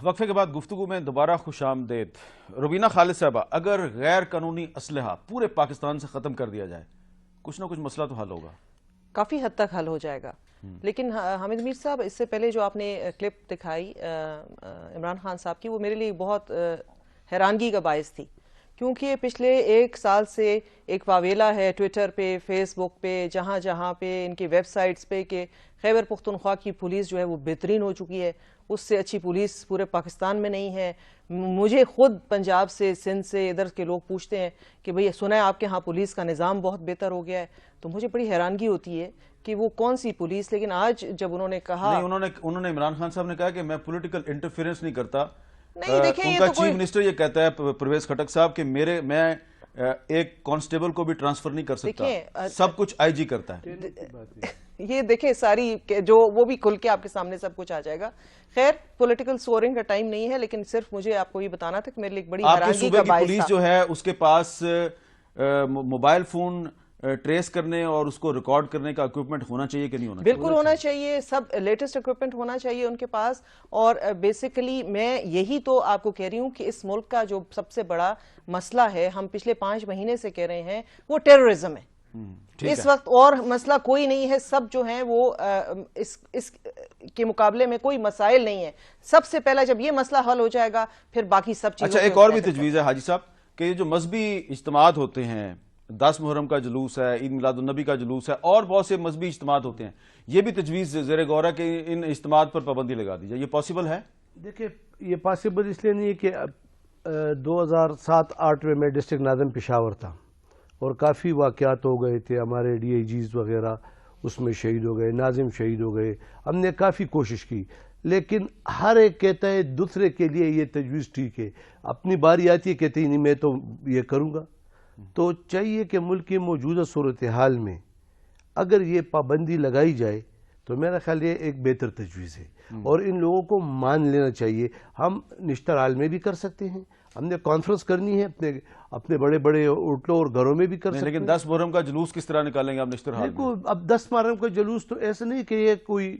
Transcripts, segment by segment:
وقفے کے بعد گفتگو میں دوبارہ خوش آمدید۔ روبینہ خالد صاحبہ، اگر غیر قانونی اسلحہ پورے پاکستان سے ختم کر دیا جائے کچھ نہ کچھ مسئلہ تو حل ہوگا، کافی حد تک حل ہو جائے گا۔ لیکن حامد میر صاحب، اس سے پہلے جو آپ نے کلپ دکھائی عمران خان صاحب کی، وہ میرے لیے بہت حیرانگی کا باعث تھی، کیونکہ پچھلے ایک سال سے ایک واویلا ہے ٹویٹر پہ، فیس بک پہ، جہاں جہاں پہ ان کی ویب سائٹس پہ کہ خیبر پختونخوا کی پولیس جو ہے وہ بہترین ہو چکی ہے، اس سے اچھی پولیس پورے پاکستان میں نہیں ہے۔ مجھے خود پنجاب سے، سندھ سے، ادھر کے لوگ پوچھتے ہیں کہ بھئی سنا ہے آپ کے ہاں پولیس کا نظام بہت بہتر ہو گیا ہے، تو مجھے بڑی حیرانگی ہوتی ہے کہ وہ کون سی پولیس۔ لیکن آج جب انہوں نے کہا، نہیں، انہوں نے عمران خان صاحب نے کہا کہ میں پولیٹیکل انٹرفیرنس نہیں کرتا۔ نہیں دیکھیں، ان کا چیف منسٹر یہ کہتا ہے پرویز خٹک صاحب کہ میں ایک کانسٹیبل کو بھی ٹرانسفر نہیں کر سکتا، سب کچھ آئی جی کرتا ہے۔ یہ دیکھیں ساری جو وہ بھی کھل کے آپ کے سامنے سب کچھ آ جائے گا۔ خیر، پولیٹیکل سکورنگ کا ٹائم نہیں ہے، لیکن صرف مجھے آپ کو یہ بتانا تھا کہ میرے لیے ایک بڑی حیرانگی کا باعث تھا۔ آپ کے صوبے کی پولیس جو ہے اس کے پاس موبائل فون ٹریس کرنے اور اس کو ریکارڈ کرنے کا اکوپمنٹ ہونا چاہیے کہ نہیں ہونا چاہیے؟ بالکل ہونا چاہیے، سب لیٹسٹ اکوپمنٹ ہونا چاہیے ان کے پاس۔ اور بیسیکلی میں یہی تو آپ کو کہہ رہی ہوں کہ اس ملک کا جو سب سے بڑا مسئلہ ہے، ہم پچھلے 5 مہینے سے کہہ رہے ہیں، وہ ٹیررزم ہے۔ اس وقت اور مسئلہ کوئی نہیں ہے، سب جو ہیں وہ اس کے مقابلے میں کوئی مسائل نہیں ہے۔ سب سے پہلا جب یہ مسئلہ حل ہو جائے گا پھر باقی سب چیزیں۔ اچھا، ایک اور بھی تجویز ہے حاجی صاحب کہ یہ جو مذہبی اجتماعات ہوتے ہیں، 10 محرم کا جلوس ہے، عید میلاد النبی کا جلوس ہے، اور بہت سے مذہبی اجتماعات ہوتے ہیں، یہ بھی تجویز زیر غور ہے کہ ان اجتماعات پر پابندی لگا دی جائے، یہ پاسبل ہے؟ دیکھیں، یہ پاسبل اس لیے نہیں ہے کہ 2007-08 میں ڈسٹرکٹ ناظم پشاور تھا اور کافی واقعات ہو گئے تھے، ہمارے ڈی آئی جیز وغیرہ اس میں شہید ہو گئے، ناظم شہید ہو گئے، ہم نے کافی کوشش کی، لیکن ہر ایک کہتا ہے دوسرے کے لیے یہ تجویز ٹھیک ہے، اپنی باری آتی ہے کہتے ہیں نہیں میں تو یہ کروں گا۔ تو چاہیے کہ ملک کی موجودہ صورتحال میں اگر یہ پابندی لگائی جائے تو میرا خیال یہ ایک بہتر تجویز ہے، اور ان لوگوں کو مان لینا چاہیے۔ ہم نشتر حال میں بھی کر سکتے ہیں، ہم نے کانفرنس کرنی ہے اپنے بڑے بڑے ہوٹلوں اور گھروں میں بھی کر سکتے ہیں۔ لیکن 10 محرم کا جلوس کس طرح نکالیں گے آپ نشتر حال میں؟ اب 10 محرم کا جلوس تو ایسا نہیں کہ یہ کوئی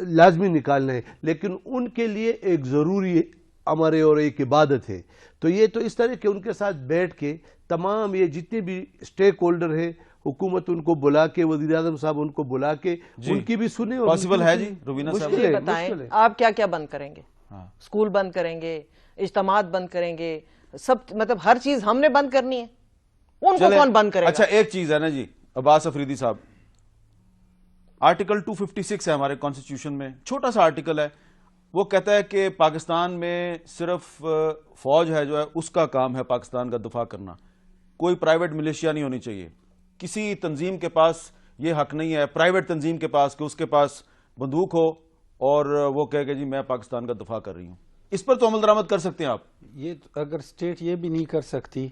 لازمی نکالنا ہے، لیکن ان کے لیے ایک ضروری ہمارے اور ایک عبادت ہے۔ تو یہ تو اس طرح کہ ان کے ساتھ بیٹھ کے تمام یہ جتنے بھی سٹیک ہولڈر ہیں، حکومت ان کو بلا کے، وزیر اعظم صاحب ان کو بلا کے ان کی بھی سنیں۔ پاسبل ہے جی روبینہ صاحب؟ مجھے بتائیں آپ کیا کیا بند کریں گے؟ اسکول بند کریں گے، اجتماعات بند کریں گے، سب مطلب ہر چیز ہم نے بند کرنی ہے، ان کو کون بند کرے گا؟ اچھا، ایک چیز ہے نا جی عباس افریدی صاحب، آرٹیکل 256 ہے ہمارے کانسٹیٹیوشن میں، چھوٹا سا آرٹیکل ہے، وہ کہتا ہے کہ پاکستان میں صرف فوج ہے جو ہے اس کا کام ہے پاکستان کا دفاع کرنا، کوئی پرائیویٹ ملیشیا نہیں ہونی چاہیے، کسی تنظیم کے پاس یہ حق نہیں ہے، پرائیویٹ تنظیم کے پاس، کہ اس کے پاس بندوق ہو اور وہ کہے کہ جی میں پاکستان کا دفاع کر رہی ہوں۔ اس پر تو عمل درآمد کر سکتے ہیں آپ؟ یہ اگر اسٹیٹ یہ بھی نہیں کر سکتی،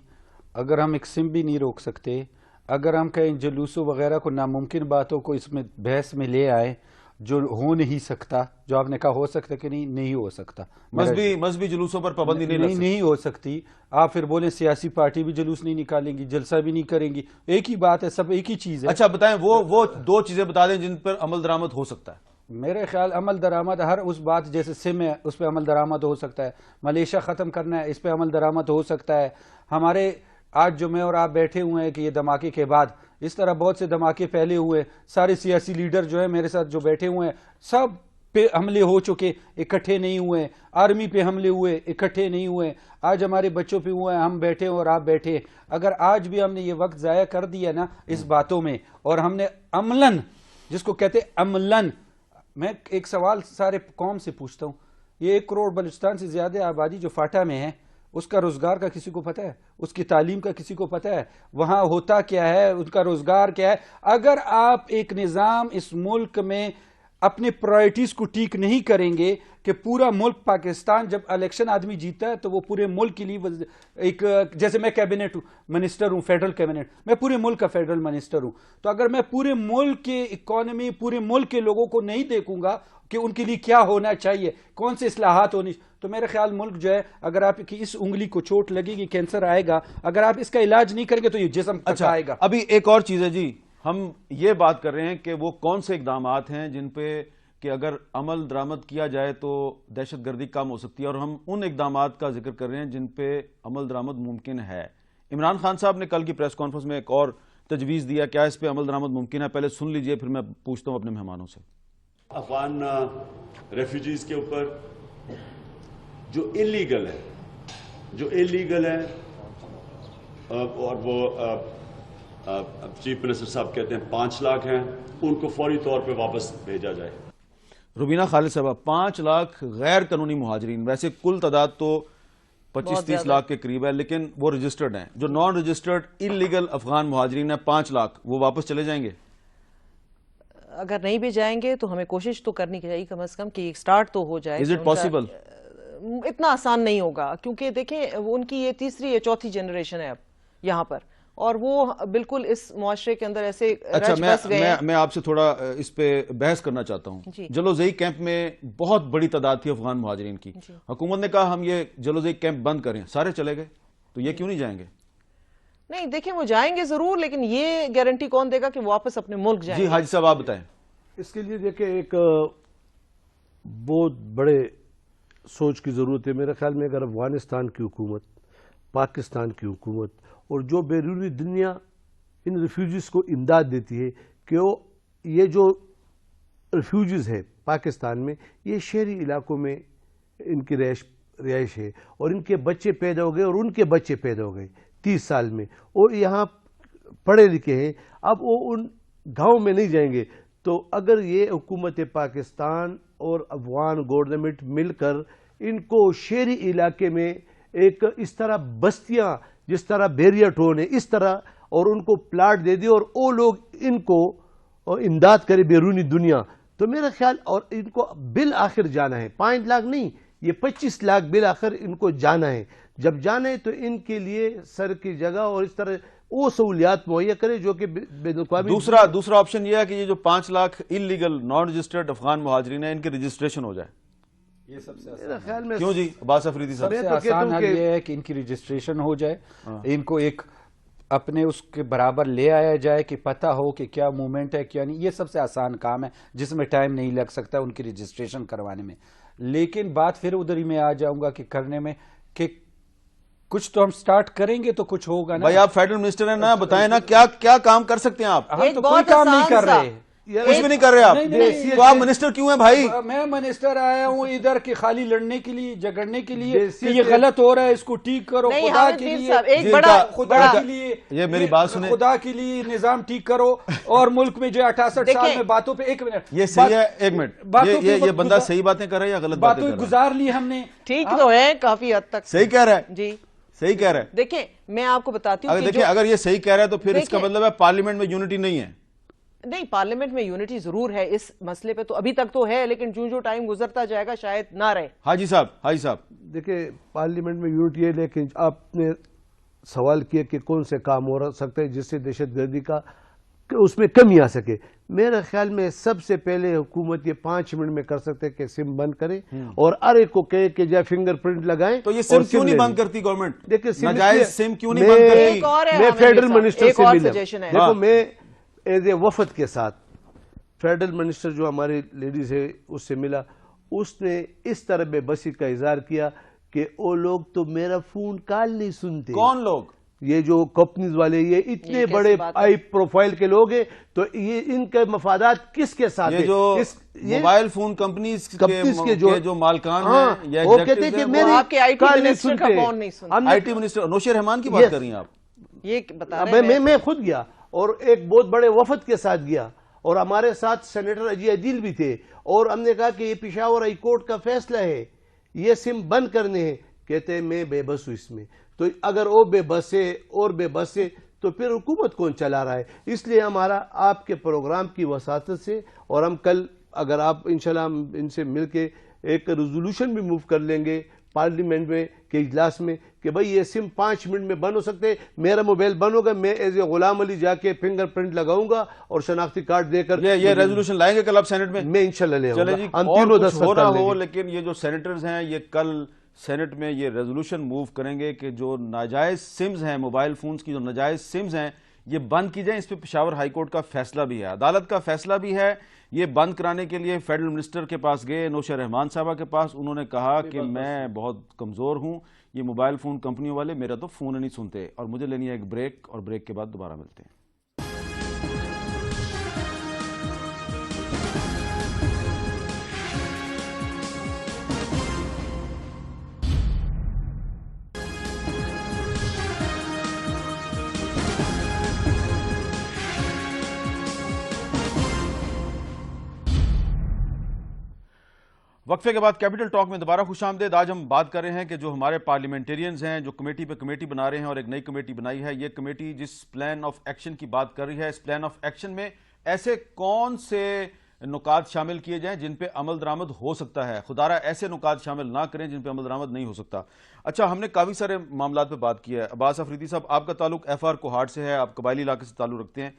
اگر ہم ایک سم بھی نہیں روک سکتے، اگر ہم کہیں جلوسوں وغیرہ کو ناممکن باتوں کو اس میں بحث میں لے آئے جو ہو نہیں سکتا، جو آپ نے کہا ہو سکتا کہ نہیں ہو سکتا، مذہبی جلوسوں پر پابندی نہیں ہو سکتی، آپ پھر بولیں سیاسی پارٹی بھی جلوس نہیں نکالیں گی، جلسہ بھی نہیں کریں گی، ایک ہی بات ہے، سب ایک ہی چیز ہے۔ اچھا بتائیں، وہ 2 چیزیں بتا دیں جن پر عمل درآمد ہو سکتا ہے۔ میرے خیال عمل درآمد ہر اس بات جیسے سم ہے اس پہ عمل درآمد ہو سکتا ہے، ملیشیا ختم کرنا ہے اس پہ عمل درآمد ہو سکتا ہے۔ ہمارے آج جو میں اور آپ بیٹھے ہوئے ہیں کہ یہ دھماکے کے بعد اس طرح بہت سے دھماکے پھیلے ہوئے، سارے سیاسی لیڈر جو ہیں میرے ساتھ جو بیٹھے ہوئے ہیں سب پہ حملے ہو چکے، اکٹھے نہیں ہوئے، آرمی پہ حملے ہوئے، اکٹھے نہیں ہوئے، آج ہمارے بچوں پہ ہوئے، ہم بیٹھے اور آپ بیٹھے۔ اگر آج بھی ہم نے یہ وقت ضائع کر دیا نا اس باتوں میں، اور ہم نے عملاً، جس کو کہتے عملاً، میں ایک سوال سارے قوم سے پوچھتا ہوں، یہ 1 کروڑ بلوچستان سے زیادہ آبادی جو فاٹا میں ہے، اس کا روزگار کا کسی کو پتہ ہے؟ اس کی تعلیم کا کسی کو پتہ ہے؟ وہاں ہوتا کیا ہے؟ ان کا روزگار کیا ہے؟ اگر آپ ایک نظام اس ملک میں اپنے پرائرٹیز کو ٹھیک نہیں کریں گے کہ پورا ملک پاکستان جب الیکشن آدمی جیتا ہے تو وہ پورے ملک کے لیے ایک، جیسے میں کیبنٹ منسٹر ہوں، فیڈرل کیبنٹ، میں پورے ملک کا فیڈرل منسٹر ہوں، تو اگر میں پورے ملک کے اکانومی، پورے ملک کے لوگوں کو نہیں دیکھوں گا کہ ان کے لیے کیا ہونا چاہیے، کون سے اصلاحات ہونی، تو میرے خیال ملک جو ہے، اگر آپ کی اس انگلی کو چوٹ لگے گی، کینسر آئے گا، اگر آپ اس کا علاج نہیں کریں گے تو یہ جسم تک آئے گا۔ ابھی ایک اور چیز ہے جی، ہم یہ بات کر رہے ہیں کہ وہ کون سے اقدامات ہیں جن پہ کہ اگر عمل درآمد کیا جائے تو دہشت گردی کم ہو سکتی ہے، اور ہم ان اقدامات کا ذکر کر رہے ہیں جن پہ عمل درآمد ممکن ہے. عمران خان صاحب نے کل کی پریس کانفرنس میں ایک اور تجویز دیا، کیا اس پہ عمل درآمد ممکن ہے؟ پہلے سن لیجئے، پھر میں پوچھتا ہوں اپنے مہمانوں سے. افغان ریفیوجیز کے اوپر جو انلیگل ہے اور وہ چیف منسٹر صاحب کہتے ہیں 5 لاکھ ہیں، ان کو فوری طور پہ واپس بھیجا جائے. روبینہ خالد صاحبہ، 5 لاکھ غیر قانونی مہاجرین، ویسے کل تعداد تو 25-30 لاکھ کے قریب ہے، لیکن وہ رجسٹرڈ ہیں. جو نان رجسٹرڈ انلیگل افغان مہاجرین ہیں 5 لاکھ، وہ واپس چلے جائیں گے؟ اگر نہیں بھی جائیں گے تو ہمیں کوشش تو کرنی چاہیے کم از کم کہ ایک سٹارٹ تو ہو جائے. Is it possible? اتنا آسان نہیں ہوگا، کیونکہ دیکھیں ان کی یہ تیسری یا چوتھی جنریشن ہے اب یہاں پر، اور وہ بالکل اس معاشرے کے اندر ایسے رچ بس گئے ہیں. میں آپ سے تھوڑا اس پہ بحث کرنا چاہتا ہوں. جلوزئی کیمپ میں بہت بڑی تعداد تھی افغان مہاجرین کی. حکومت نے کہا ہم یہ جلوزئی کیمپ بند کریں، سارے چلے گئے، تو یہ کیوں نہیں جائیں گے؟ نہیں دیکھیں وہ جائیں گے ضرور، لیکن یہ گارنٹی کون دے گا کہ وہ واپس اپنے ملک جائیں جی گے؟ حاجی صاحب آپ بتائیں. اس کے لیے دیکھیں ایک بہت بڑے سوچ کی ضرورت ہے. میرے خیال میں اگر افغانستان کی حکومت، پاکستان کی حکومت اور جو بیرونی دنیا ان ریفیوجیز کو امداد دیتی ہے کہ وہ یہ جو ریفیوجیز ہے پاکستان میں، یہ شہری علاقوں میں ان کی رہائش ہے، اور ان کے بچے پیدا ہو گئے اور ان کے بچے پیدا ہو گئے 30 سال میں، اور یہاں پڑھے لکھے ہیں، اب وہ ان گاؤں میں نہیں جائیں گے. تو اگر یہ حکومت پاکستان اور افغان گورنمنٹ مل کر ان کو شہری علاقے میں ایک اس طرح بستیاں، جس طرح بیریا ٹون ہے اس طرح، اور ان کو پلاٹ دے دی اور وہ لوگ ان کو امداد کرے بیرونی دنیا، تو میرا خیال، اور ان کو بالآخر جانا ہے 5 لاکھ نہیں، یہ 25 لاکھ بالآخر ان کو جانا ہے. جب جانا ہے تو ان کے لیے سر کی جگہ اور اس طرح وہ سہولیات مہیا کرے جو کہ بین الاقوامی. دوسرا آپشن یہ ہے کہ یہ جو 5 لاکھ انلیگل نان رجسٹرڈ افغان مہاجرین ہیں ان کی رجسٹریشن ہو جائے. یہ سب سے میرا خیال میں کیوں جی عباس افریدی صاحب؟ سب سے آسان حل یہ ہے کہ ان کی رجسٹریشن ہو جائے، ان کو ایک اپنے اس کے برابر لے آیا جائے کہ پتہ ہو کہ کیا موومنٹ ہے کیا نہیں. یہ سب سے آسان کام ہے جس میں ٹائم نہیں لگ سکتا ان کی رجسٹریشن کروانے میں. لیکن بات پھر ادھر ہی میں آ جاؤں گا کہ کرنے میں کہ کچھ تو ہم سٹارٹ کریں گے تو کچھ ہوگا نا. بھائی آپ فیڈرل منسٹر ہیں نا، بتائیں نا کیا کام کر سکتے ہیں آپ؟ ہم تو کوئی کام نہیں کر رہے، کچھ بھی نہیں کر رہے آپ، تو آپ منسٹر کیوں ہیں بھائی؟ میں منسٹر آیا ہوں ادھر کہ خالی لڑنے کے لیے، جھگڑنے کے لیے کہ یہ غلط ہو رہا ہے اس کو ٹھیک کرو، خدا کے لیے، خدا کے لیے، یہ میری بات سنیں، خدا کے لیے نظام ٹھیک کرو. اور ملک میں جو 68 سال میں باتوں پہ، ایک منٹ یہ صحیح ہے، ایک منٹ، یہ بندہ صحیح باتیں کر رہا ہے یا غلط باتیں کر رہا ہے؟ گزار لی ہم نے. ٹھیک تو ہے کافی حد تک، صحیح کہہ رہا ہے جی صحیح کہہ رہا ہے. دیکھیں میں آپ کو بتاتی ہوں، دیکھیں اگر یہ صحیح کہہ رہا ہے تو پھر اس کا مطلب ہے پارلیمنٹ میں یونٹی نہیں ہے. نہیں، پارلیمنٹ میں یونٹی ضرور ہے اس مسئلے پہ، تو ابھی تک تو ہے، لیکن جو ٹائم گزرتا جائے گا شاید نہ رہے. حاجی صاحب دیکھیں پارلیمنٹ میں یونٹی ہے، لیکن آپ نے سوال کیا کہ کون سے کام ہو سکتے ہیں جس سے دہشت گردی کا اس میں کمی آ سکے. میرے خیال میں سب سے پہلے حکومت یہ 5 منٹ میں کر سکتے کہ سم بند کرے اور ہر ایک کو کہے کہ جائے فنگر پرنٹ لگائیں. تو یہ سم کیوں نہیں بند کرتی گورنمنٹ؟ دیکھیں ناجائز سم کیوں نہیں بند کرتی؟ میں فیڈرل منسٹر سے ملا، دیکھو ہاں. میں ایز اے وفد کے ساتھ فیڈرل منسٹر جو ہماری لیڈیز ہے اس سے ملا. اس نے اس طرح بے بسی کا اظہار کیا کہ وہ لوگ تو میرا فون کال نہیں سنتے. کون لوگ؟ یہ جو کمپنیز والے، یہ اتنے بڑے ہائی پروفائل کے لوگ ہیں، تو یہ ان کے مفادات کس کے ساتھ ہیں؟ یہ جو موبائل فون کمپنیز کے جو مالکان ہیں، وہ کہتے ہیں کہ میری آئی ٹی منسٹر کا فون نہیں سنتے. آئی ٹی منسٹر نوشیر رحمان کی بات کر رہی ہیں آپ؟ یہ بتا رہے ہیں، میں خود گیا اور ایک بہت بڑے وفد کے ساتھ گیا، اور ہمارے ساتھ سینیٹر اجی عدیل بھی تھے، اور ہم نے کہا کہ یہ پشاور ہائی کورٹ کا فیصلہ ہے، یہ سم بند کرنے ہیں. کہتے ہیں میں بے بس ہوں اس میں. تو اگر وہ بے بس ہے اور بے بس ہے تو پھر حکومت کون چلا رہا ہے؟ اس لیے ہمارا آپ کے پروگرام کی وساطت سے، اور ہم کل اگر آپ انشاءاللہ ہم ان سے مل کے ایک ریزولوشن بھی موو کر لیں گے پارلیمنٹ میں کے اجلاس میں کہ بھئی یہ سم 5 منٹ میں بند ہو سکتے. میرا موبائل بند ہوگا، میں ایز اے غلام علی جا کے فنگر پرنٹ لگاؤں گا اور شناختی کارڈ دے کر یہ ریزولوشن لائیں گے کل آپ سینٹ میں؟ میں انشاءاللہ لے آؤں گا. چلے جی، ہم اور تینوں کچھ دستخط ہو رہا کر لیں ہو، گے. لیکن یہ جو سینیٹرز ہیں یہ کل سینٹ میں یہ ریزولوشن موو کریں گے کہ جو ناجائز سمز ہیں، موبائل فونز کی جو ناجائز سمز ہیں، یہ بند کی جائیں. اس پہ پشاور ہائی کورٹ کا فیصلہ بھی ہے, عدالت کا فیصلہ بھی ہے. یہ بند کرانے کے لیے فیڈرل منسٹر کے پاس گئے, نوشا رحمان صاحبہ کے پاس. انہوں نے کہا کہ میں بہت کمزور ہوں, یہ موبائل فون کمپنیوں والے میرا تو فون نہیں سنتے, اور مجھے لینی ہے ایک بریک, اور بریک کے بعد دوبارہ ملتے ہیں. وقفے کے بعد کیپٹل ٹاک میں دوبارہ خوش آمدید. آج ہم بات کر رہے ہیں کہ جو ہمارے پارلیمنٹیرینز ہیں جو کمیٹی پہ کمیٹی بنا رہے ہیں اور ایک نئی کمیٹی بنائی ہے, یہ کمیٹی جس پلان آف ایکشن کی بات کر رہی ہے, اس پلان آف ایکشن میں ایسے کون سے نکات شامل کیے جائیں جن پہ عمل درآمد ہو سکتا ہے. خدارہ ایسے نکات شامل نہ کریں جن پہ عمل درآمد نہیں ہو سکتا. اچھا, ہم نے کافی سارے معاملات پہ بات کی ہے. عباس افریدی صاحب, آپ کا تعلق ایف آر کوہاٹ سے ہے, آپ قبائلی علاقے سے تعلق رکھتے ہیں.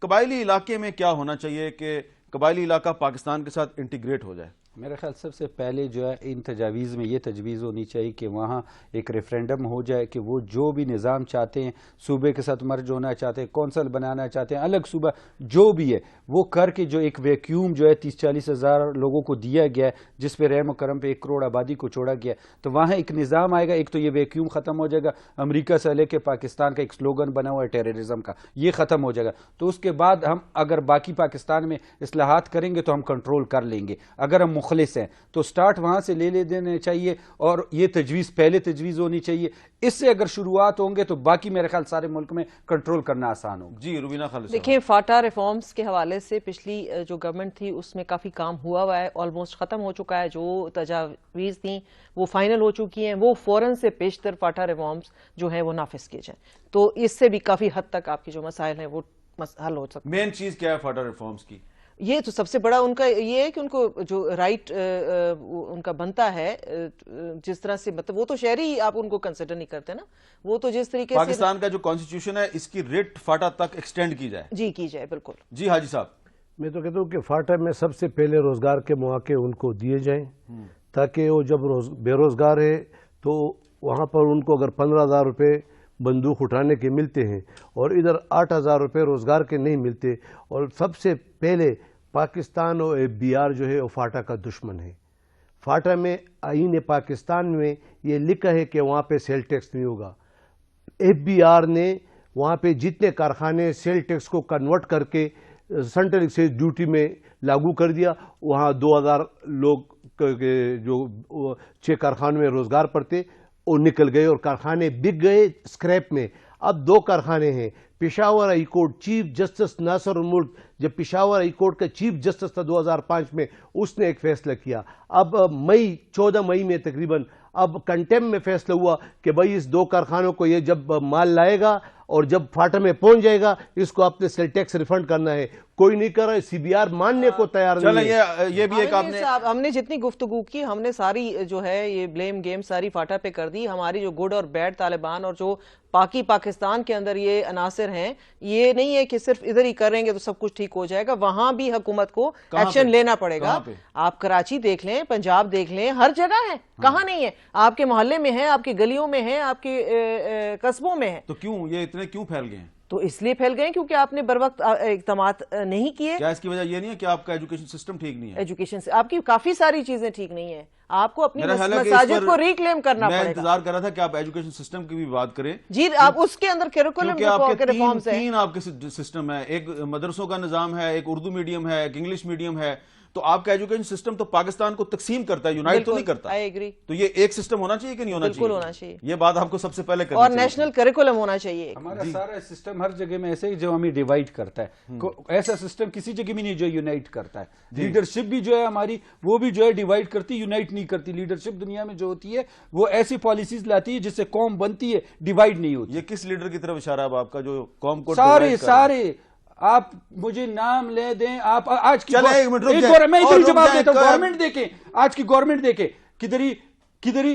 قبائلی علاقے میں کیا ہونا چاہیے کہ قبائلی علاقہ پاکستان کے ساتھ انٹیگریٹ ہو جائے؟ میرے خیال سب سے پہلے جو ہے ان تجاویز میں یہ تجویز ہونی چاہیے کہ وہاں ایک ریفرینڈم ہو جائے کہ وہ جو بھی نظام چاہتے ہیں, صوبے کے ساتھ مرج ہونا چاہتے ہیں, کونسل بنانا چاہتے ہیں, الگ صوبہ جو بھی ہے وہ کر کے جو ایک ویکیوم جو ہے 30-40 ہزار لوگوں کو دیا گیا ہے, جس پہ رحم و کرم پہ 1 کروڑ آبادی کو چھوڑا گیا, تو وہاں ایک نظام آئے گا. ایک تو یہ ویکیوم ختم ہو جائے گا, امریکہ سے لے کے پاکستان کا ایک سلوگن بنا ہوا ہے ٹیررزم کا, یہ ختم ہو جائے گا. تو اس کے بعد ہم اگر باقی پاکستان میں اصلاحات کریں گے تو ہم کنٹرول کر لیں گے. اگر ہم مخلص ہیں تو سٹارٹ وہاں سے لے دینے چاہیے, اور یہ تجویز پہلے تجویز ہونی چاہیے. اس سے اگر شروعات ہوں گے تو باقی میرے خیال سارے ملک میں کنٹرول کرنا آسان ہوگا. جی روبینہ خالد. دیکھیں, فاٹا ریفارمز کے حوالے سے پچھلی جو گورنمنٹ تھی اس میں کافی کام ہوا ہے, آلموسٹ ختم ہو چکا ہے. جو تجاویز تھیں وہ فائنل ہو چکی ہیں, وہ فوراً سے پیشتر فاٹا ریفارمز جو ہیں وہ نافذ کیے جائیں, تو اس سے بھی کافی حد تک آپ کی جو مسائل ہیں وہ حل ہو سکتے ہیں. مین چیز کیا ہے فاٹا ریفارمز کی؟ یہ تو سب سے بڑا ان کا یہ ہے کہ ان کو جو رائٹ ان کا بنتا ہے, جس طرح سے مطلب وہ تو شہری آپ ان کو کنسیڈر نہیں کرتے نا, وہ تو جس طریقے سے پاکستان کا جو کانسٹیٹیوشن ہے اس کی ریٹ فاٹا تک ایکسٹینڈ کی جائے. جی کی جائے, بالکل. جی حاجی صاحب. میں تو کہتا ہوں کہ فاٹا میں سب سے پہلے روزگار کے مواقع ان کو دیے جائیں, تاکہ وہ جب بے روزگار ہے تو وہاں پر ان کو اگر 15,000 روپے بندوق اٹھانے کے ملتے ہیں اور ادھر 8,000 روپے روزگار کے نہیں ملتے. اور سب سے پہلے پاکستان اور FBR جو ہے وہ فاٹا کا دشمن ہے. فاٹا میں آئین پاکستان میں یہ لکھا ہے کہ وہاں پہ سیل ٹیکس نہیں ہوگا. FBR نے وہاں پہ جتنے کارخانے سیل ٹیکس کو کنورٹ کر کے سینٹرل ایکسائز ڈیوٹی میں لاگو کر دیا, وہاں 2,000 لوگ جو 6 کارخانوں میں روزگار پڑتے وہ نکل گئے اور کارخانے بک گئے اسکریپ میں. اب 2 کارخانے ہیں. Peshawar high court chief justice Nasir ul Mulk, جب پشاور ہائی کورٹ کا چیف جسٹس تھا 2005 میں, اس نے ایک فیصلہ کیا. اب 14 مئی میں تقریباً اب کنٹیم میں فیصلہ ہوا کہ بھائی اس 2 کارخانوں کو یہ جب مال لائے گا اور جب فاٹا میں پہنچ جائے گا اس کو اپنے سیل ٹیکس ریفنڈ کرنا ہے. کوئی نہیں کر رہا ہے, CBR ماننے کو تیار نہیں ہے. یہ بھی ایک آپ نے ہم نے جتنی گفتگو کی ہم نے ساری جو ہے یہ بلیم گیم ساری فاٹا پہ کر دی. ہماری جو گڈ اور بیڈ طالبان اور جو باقی پاکستان کے اندر یہ عناصر ہیں, یہ نہیں ہے کہ صرف ادھر ہی کریں گے تو سب کچھ ٹھیک ہو جائے گا. وہاں بھی حکومت کو ایکشن لینا پڑے گا. آپ کراچی دیکھ لیں, پنجاب دیکھ لیں, ہر جگہ ہے, کہاں نہیں ہے. آپ کے محلے میں ہے, آپ کی گلیوں میں ہے, آپ کے قصبوں میں ہے. تو کیوں یہ اتنے کیوں پھیل گئے ہیں؟ تو اس لیے پھیل گئے کیونکہ آپ نے بر وقت اقدامات نہیں کیے. کیا اس کی وجہ یہ نہیں ہے کہ آپ کا ایجوکیشن سسٹم ٹھیک نہیں ہے؟ ایجوکیشن سے آپ کی کافی ساری چیزیں ٹھیک نہیں ہیں. آپ کو اپنی مساجد کو ریکلیم کرنا پڑے گا. میں انتظار کر رہا تھا کہ آپ ایجوکیشن سسٹم کی بھی بات کریں. جی, آپ اس کے اندر کیریکولم ریفارمز ہیں. 3 آپ کے سسٹم ہے, ایک مدرسوں کا نظام ہے, ایک اردو میڈیم ہے, ایک انگلش میڈیم ہے. تو آپ کا ایجوکیشن سسٹم تو پاکستان کو تقسیم کرتا ہے, یونائٹ تو نہیں کرتا. تو یہ ایک سسٹم ہونا چاہیے کہ نہیں ہونا چاہیے؟ بالکل ہونا چاہیے. یہ بات آپ کو سب سے پہلے کرنی اور چاہیے. نیشنل کریکولم ہونا چاہیے. ہمارا سارا سسٹم ہر جگہ میں ایسے ہی جو ہمیں ڈیوائیڈ کرتا ہے, ایسا سسٹم کسی جگہ بھی نہیں جو یونائٹ کرتا ہے. لیڈرشپ بھی جو ہے ہماری وہ بھی جو ہے ڈیوائیڈ کرتی, یونائٹ نہیں کرتی. لیڈرشپ دنیا میں جو ہوتی ہے وہ ایسی پالیسیز لاتی ہے جس سے قوم بنتی ہے, ڈیوائیڈ نہیں ہوتی. یہ کس لیڈر کی طرف اشارہ ہے آپ کا جو قوم کو سارے آپ مجھے نام لے دیں. آپ آج کی میں ادھر جواب دیتا ہوں, گورنمنٹ دیکھیں, آج کی گورنمنٹ دیکھیں, کدھر ہی